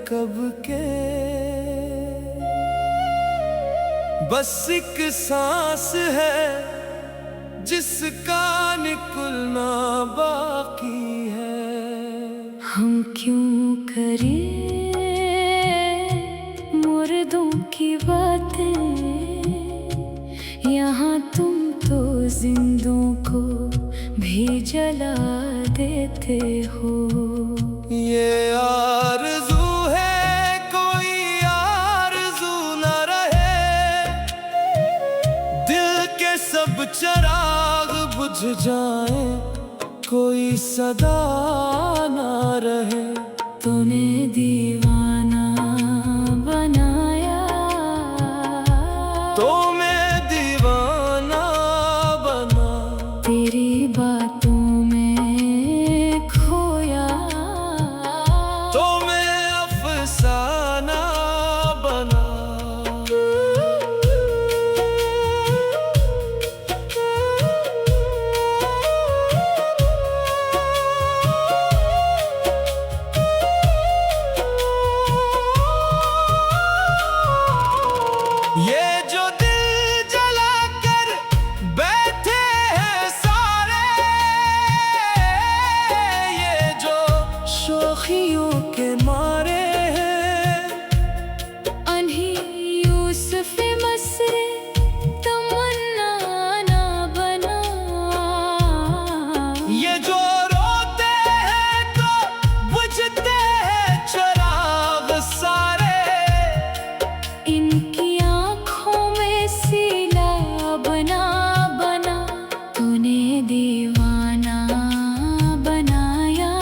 कब के, बस एक सांस है जिसका निकलना बाकी है। हम क्यों करें मुर्दों की बातें, यहाँ तुम तो जिंदों को भी जला देते हो। ये आरज़ू है कोई आरज़ू न रहे, दिल के सब चिराग बुझ जाए, कोई सदा ना रहे। तूने दीवाना बनाया, तो मैं दीवाना बना, तेरी बातों में खोया, तो मैं अफसाना बना। ये जो दिल जला कर बैठे हैं सारे, ये जो शोखियों के मारे हैं, अन्ही यूसुफ मसरे तमन्ना ना बना। ये जो रोते हैं तो बुझते हैं चिराग सारे, इनकी आँखों में सीला बना बना, तूने दीवाना बनाया,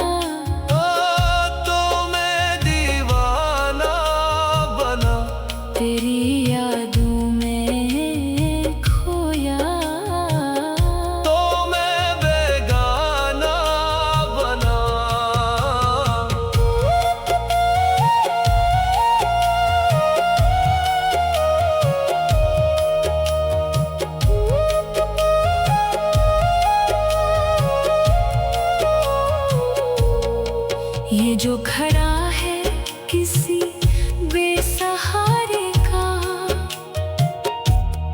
तो मैं दीवाना बना, तेरी यादों में खोया, तो मैं बेगाना बना। ये जो खड़ा है किसी बेसहारे का,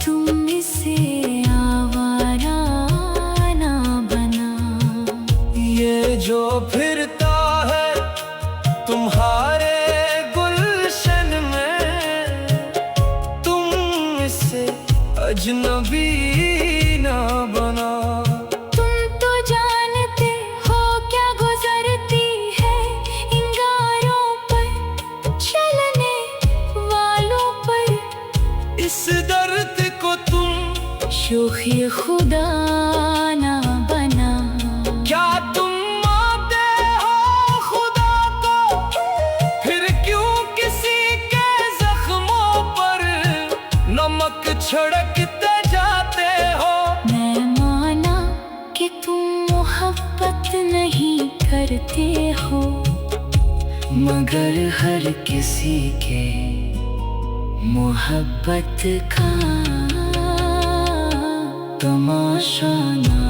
तुम इसे आवारा ना बना। ये जो फिरता है तुम्हारे गुलशन में, तुम इसे अजनबी ना बना। तुम तो जानते हो क्या गुजरती है इंगारों पर, चलने वालों पर, इस दर्द को तुम शोखी खुदा ना बना। क्या तुम मानते हो खुदा को, फिर क्यों किसी के जख्मों पर नमक छिड़कते जाते हो। मैं माना कि तुम मोहब्बत नहीं करते हो, मगर हर किसी के मोहब्बत का तमाशा ना